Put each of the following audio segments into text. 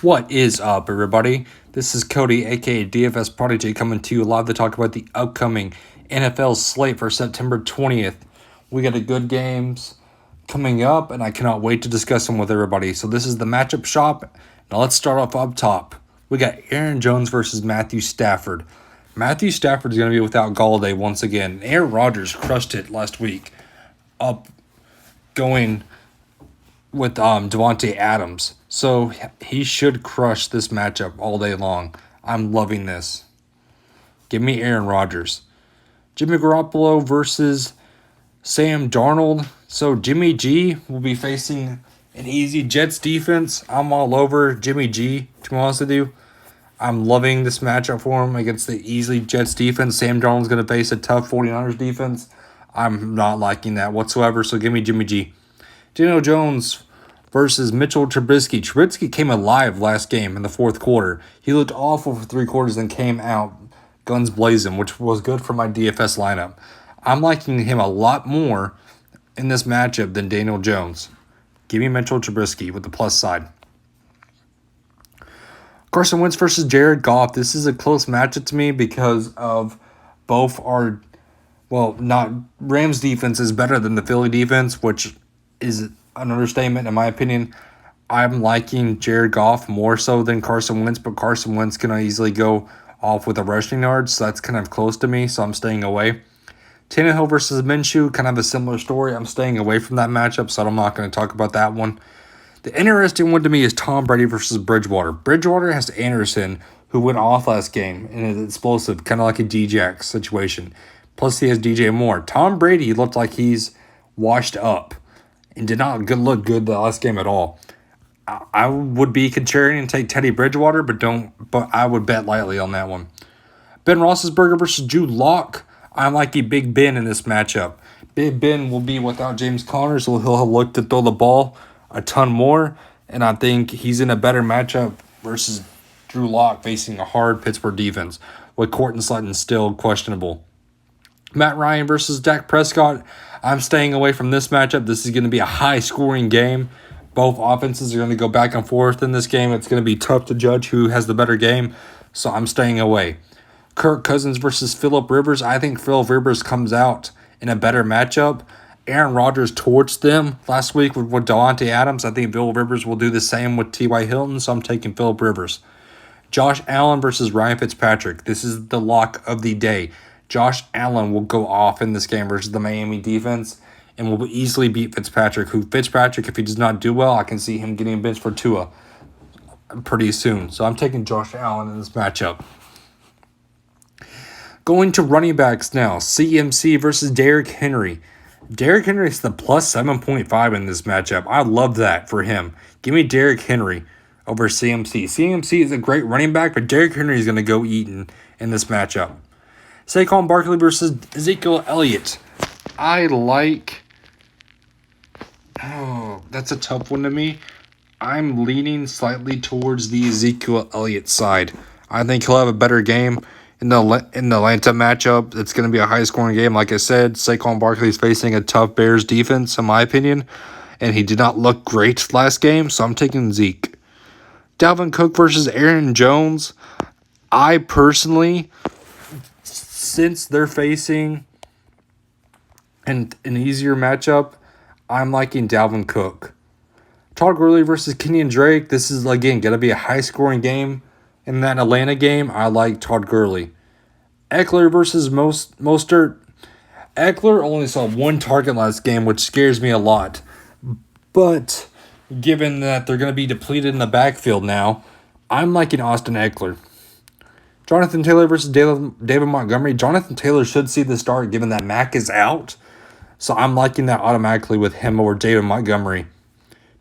What is up, everybody? This is Cody, aka DFS Prodigy, coming to you live to talk about the upcoming NFL slate for September 20th. We got a good games coming up, and I cannot wait to discuss them with everybody. So this is the matchup shop. Now let's start off up top. We got Aaron Jones versus Matthew Stafford. Matthew Stafford is going to be without Golladay once again. Aaron Rodgers crushed it last week, up going with Devonte Adams. So he should crush this matchup all day long. I'm loving this. Give me Aaron Rodgers. Jimmy Garoppolo versus Sam Darnold. So Jimmy G will be facing an easy Jets defense. I'm all over Jimmy G, to be honest with you. I'm loving this matchup for him against the easy Jets defense. Sam Darnold's going to face a tough 49ers defense. I'm not liking that whatsoever, so give me Jimmy G. Daniel Jones versus Mitchell Trubisky. Trubisky came alive last game in the fourth quarter. He looked awful for 3 quarters and came out guns blazing, which was good for my DFS lineup. I'm liking him a lot more in this matchup than Daniel Jones. Give me Mitchell Trubisky with the plus side. Carson Wentz versus Jared Goff. This is a close matchup to me because of both are, Rams defense is better than the Philly defense, which is an understatement in my opinion. I'm liking Jared Goff more so than Carson Wentz, but Carson Wentz can easily go off with a rushing yard, so that's kind of close to me, so I'm staying away. Tannehill versus Minshew, kind of a similar story. I'm staying away from that matchup, so I'm not going to talk about that one. The interesting one to me is Tom Brady versus Bridgewater. Bridgewater has Anderson, who went off last game and is explosive, kind of like a Djax situation. Plus, he has DJ Moore. Tom Brady looked like he's washed up and did not look good the last game at all. I would be contrarian and take Teddy Bridgewater, but I would bet lightly on that one. Ben Roethlisberger versus Drew Lock. I'm liking Big Ben in this matchup. Big Ben will be without James Conner, so he'll look to throw the ball a ton more, and I think he's in a better matchup versus Drew Lock facing a hard Pittsburgh defense, with Courtland Sutton still questionable. Matt Ryan versus Dak Prescott. I'm staying away from this matchup. This is going to be a high-scoring game. Both offenses are going to go back and forth in this game. It's going to be tough to judge who has the better game, so I'm staying away. Kirk Cousins versus Phillip Rivers. I think Phillip Rivers comes out in a better matchup. Aaron Rodgers torched them last week with Devonte Adams. I think Phillip Rivers will do the same with T.Y. Hilton, so I'm taking Phillip Rivers. Josh Allen versus Ryan Fitzpatrick. This is the lock of the day. Josh Allen will go off in this game versus the Miami defense and will easily beat Fitzpatrick, if he does not do well, I can see him getting benched for Tua pretty soon. So I'm taking Josh Allen in this matchup. Going to running backs now. CMC versus Derrick Henry. Derrick Henry is the plus 7.5 in this matchup. I love that for him. Give me Derrick Henry over CMC. CMC is a great running back, but Derrick Henry is going to go eating in this matchup. Saquon Barkley versus Ezekiel Elliott. That's a tough one to me. I'm leaning slightly towards the Ezekiel Elliott side. I think he'll have a better game in the Atlanta matchup. It's going to be a high-scoring game. Like I said, Saquon Barkley is facing a tough Bears defense, in my opinion, and he did not look great last game, so I'm taking Zeke. Dalvin Cook versus Aaron Jones. I personally, since they're facing an easier matchup, I'm liking Dalvin Cook. Todd Gurley versus Kenyon Drake. This is, again, going to be a high-scoring game. In that Atlanta game, I like Todd Gurley. Eckler versus Mostert. Eckler only saw 1 target last game, which scares me a lot. But given that they're going to be depleted in the backfield now, I'm liking Austin Eckler. Jonathan Taylor versus David Montgomery. Jonathan Taylor should see the start given that Mac is out. So I'm liking that automatically with him over David Montgomery.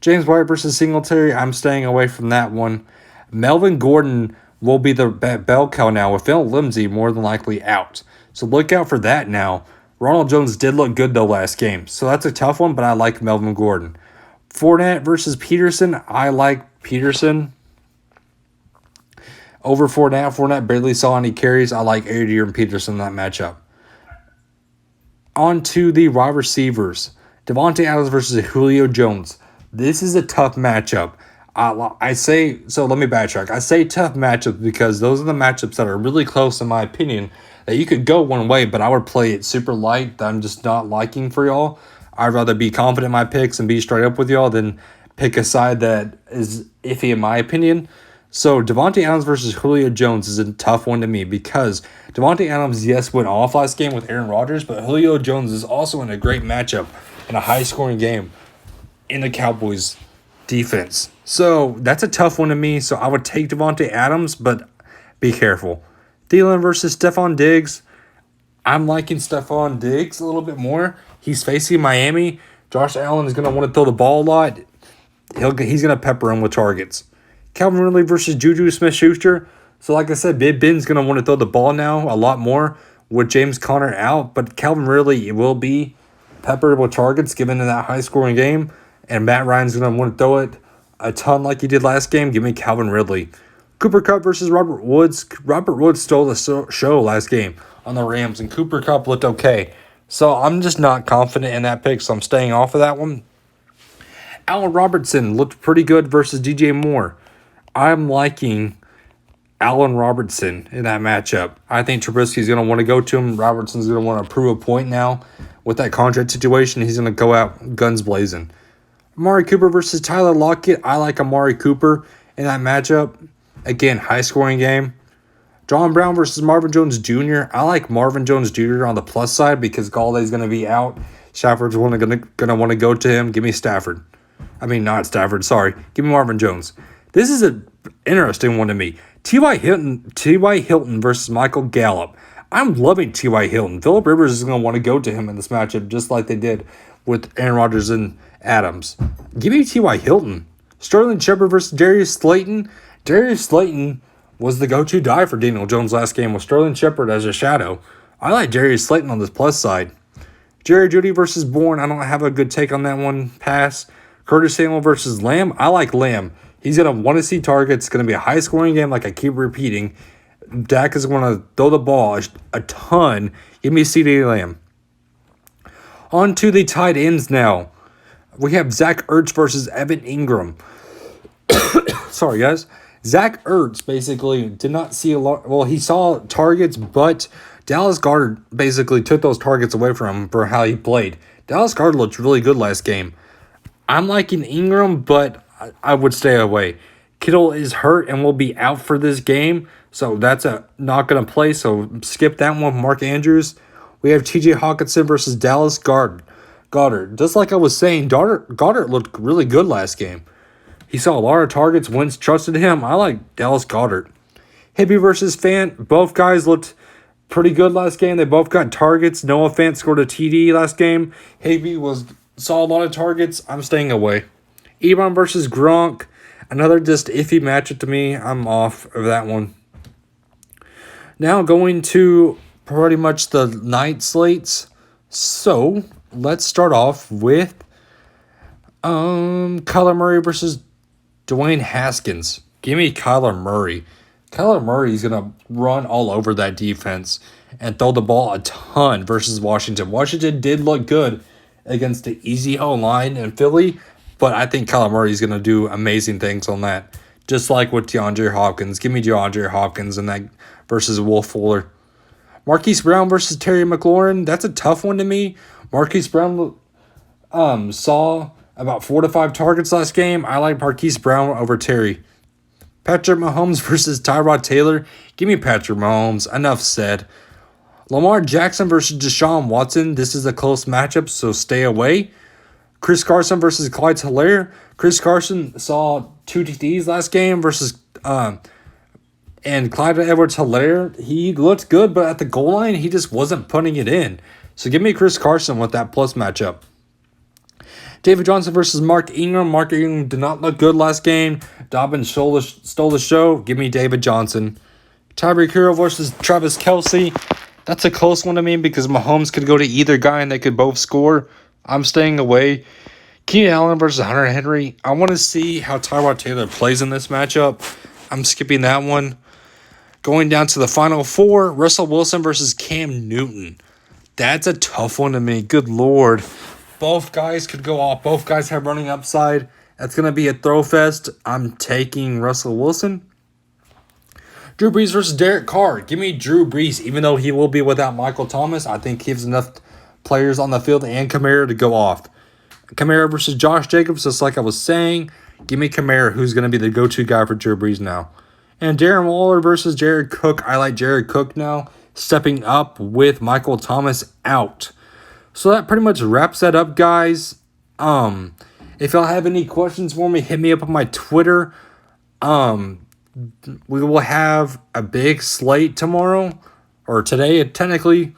James White versus Singletary. I'm staying away from that one. Melvin Gordon will be the bell cow now with Phil Lindsay more than likely out. So look out for that now. Ronald Jones did look good though last game. So that's a tough one, but I like Melvin Gordon. Fournette versus Peterson. I like Peterson over Fournette. Fournette barely saw any carries. I like Adrian Peterson in that matchup. On to the wide receivers. Devonte Adams versus Julio Jones. This is a tough matchup. I say, so let me backtrack. I say tough matchups because those are the matchups that are really close, in my opinion, that you could go one way, but I would play it super light that I'm just not liking for y'all. I'd rather be confident in my picks and be straight up with y'all than pick a side that is iffy, in my opinion. So Devonte Adams versus Julio Jones is a tough one to me because Devonte Adams, yes, went off last game with Aaron Rodgers, but Julio Jones is also in a great matchup in a high-scoring game in the Cowboys' defense. So that's a tough one to me. So I would take Devonte Adams, but be careful. Thielen versus Stefan Diggs. I'm liking Stefan Diggs a little bit more. He's facing Miami. Josh Allen is going to want to throw the ball a lot. He's going to pepper him with targets. Calvin Ridley versus Juju Smith-Schuster. So like I said, Big Ben's going to want to throw the ball now a lot more with James Conner out. But Calvin Ridley will be peppered with targets given in that high-scoring game. And Matt Ryan's going to want to throw it a ton like he did last game. Give me Calvin Ridley. Cooper Kupp versus Robert Woods. Robert Woods stole the show last game on the Rams, and Cooper Kupp looked okay. So I'm just not confident in that pick, so I'm staying off of that one. Allen Robertson looked pretty good versus DJ Moore. I'm liking Allen Robertson in that matchup. I think Trubisky's going to want to go to him. Robertson's going to want to prove a point now. With that contract situation, he's going to go out guns blazing. Amari Cooper versus Tyler Lockett. I like Amari Cooper in that matchup. Again, high-scoring game. John Brown versus Marvin Jones Jr. I like Marvin Jones Jr. on the plus side because Galladay's going to be out. Stafford's going to want to go to him. Give me Stafford. I mean, not Stafford, sorry. Give me Marvin Jones. This is an interesting one to me. T.Y. Hilton versus Michael Gallup. I'm loving T.Y. Hilton. Phillip Rivers is going to want to go to him in this matchup just like they did with Aaron Rodgers and Adams. Give me T.Y. Hilton. Sterling Shepard versus Darius Slayton. Darius Slayton was the go-to guy for Daniel Jones last game with Sterling Shepard as a shadow. I like Darius Slayton on this plus side. Jerry Jeudy versus Bourne. I don't have a good take on that one. Pass. Curtis Samuel versus Lamb. I like Lamb. He's going to want to see targets. It's going to be a high-scoring game like I keep repeating. Dak is going to throw the ball a ton. Give me CeeDee Lamb. On to the tight ends now. We have Zach Ertz versus Evan Ingram. Sorry, guys. Zach Ertz basically did not see a lot. Well, he saw targets, but Dallas Goddard basically took those targets away from him for how he played. Dallas Goddard looked really good last game. I'm liking Ingram, but I would stay away. Kittle is hurt and will be out for this game, so that's not going to play, so skip that one. Mark Andrews. We have TJ Hawkinson versus Dallas Goddard. Just like I was saying, Goddard looked really good last game. He saw a lot of targets. Wentz trusted him. I like Dallas Goddard. Higbee versus Fant. Both guys looked pretty good last game. They both got targets. Noah Fant scored a TD last game. Higbee saw a lot of targets. I'm staying away. Ebron versus Gronk. Another just iffy matchup to me. I'm off of that one. Now going to pretty much the night slates. So let's start off with Kyler Murray versus Dwayne Haskins. Give me Kyler Murray. Kyler Murray is going to run all over that defense and throw the ball a ton versus Washington. Washington did look good against the easy O-line in Philly, but I think Kyler Murray is going to do amazing things on that. Just like with DeAndre Hopkins. Give me DeAndre Hopkins and that versus Will Fuller. Marquis Brown versus Terry McLaurin. That's a tough one to me. Marquis Brown saw about 4 to 5 targets last game. I like Marquise Brown over Terry. Patrick Mahomes versus Tyrod Taylor. Give me Patrick Mahomes. Enough said. Lamar Jackson versus Deshaun Watson. This is a close matchup, so stay away. Chris Carson versus Clyde Hilaire. Chris Carson saw 2 TDs last game versus and Clyde Edwards-Hilaire. He looked good, but at the goal line, he just wasn't putting it in. So give me Chris Carson with that plus matchup. David Johnson versus Mark Ingram. Mark Ingram did not look good last game. Dobbins stole the show. Give me David Johnson. Tyreek Hill versus Travis Kelce. That's a close one to me because Mahomes could go to either guy and they could both score. I'm staying away. Keenan Allen versus Hunter Henry. I want to see how Tyrod Taylor plays in this matchup. I'm skipping that one. Going down to the final 4, Russell Wilson versus Cam Newton. That's a tough one to me. Good Lord. Both guys could go off. Both guys have running upside. That's going to be a throw fest. I'm taking Russell Wilson. Drew Brees versus Derek Carr. Give me Drew Brees, even though he will be without Michael Thomas. I think he has enough players on the field and Kamara to go off. Kamara versus Josh Jacobs, just like I was saying. Give me Kamara, who's going to be the go-to guy for Drew Brees now. And Darren Waller versus Jared Cook. I like Jared Cook now, stepping up with Michael Thomas out. So that pretty much wraps that up, guys. If y'all have any questions for me, hit me up on my Twitter. We will have a big slate tomorrow, or today, technically,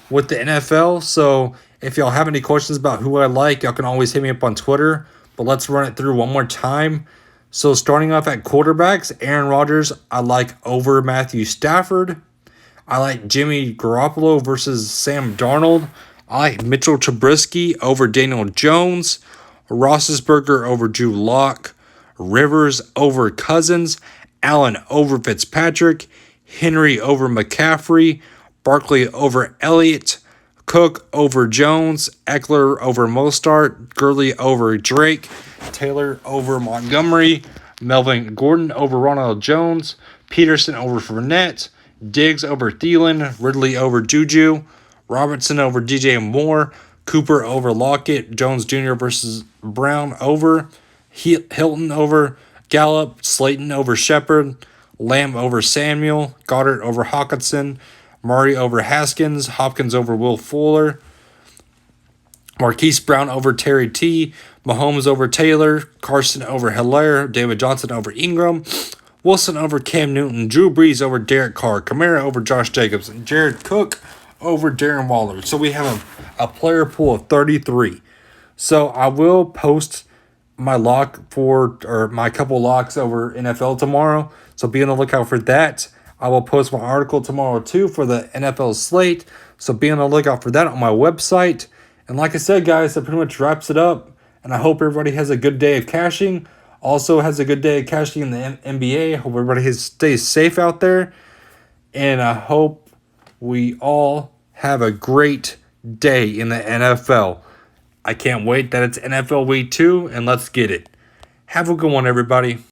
with the NFL. So if y'all have any questions about who I like, y'all can always hit me up on Twitter. But let's run it through one more time. So starting off at quarterbacks, Aaron Rodgers, I like over Matthew Stafford. I like Jimmy Garoppolo versus Sam Darnold. I like Mitchell Trubisky over Daniel Jones. Roethlisberger over Drew Lock. Rivers over Cousins. Allen over Fitzpatrick. Henry over McCaffrey. Barkley over Elliott. Cook over Jones. Eckler over Mostert. Gurley over Drake. Taylor over Montgomery. Melvin Gordon over Ronald Jones. Peterson over Fournette. Diggs over Thielen. Ridley over Juju. Robertson over DJ Moore. Cooper over Lockett. Jones Jr. versus Brown over. Hilton over Gallup. Slayton over Shepard. Lamb over Samuel. Goddard over Hawkinson. Murray over Haskins. Hopkins over Will Fuller. Marquis Brown over Terry T. Mahomes over Taylor. Carson over Hilaire. David Johnson over Ingram. Wilson over Cam Newton. Drew Brees over Derek Carr. Kamara over Josh Jacobs. And Jared Cook over Darren Waller. So we have a player pool of 33. So I will post my my couple locks over NFL tomorrow. So be on the lookout for that. I will post my article tomorrow too for the NFL slate. So be on the lookout for that on my website. And like I said, guys, that pretty much wraps it up. And I hope everybody has a good day of cashing. Also has a good day of cashing in the NBA. Hope everybody stays safe out there. And I hope we all have a great day in the NFL. I can't wait that it's NFL Week 2, and let's get it. Have a good one, everybody.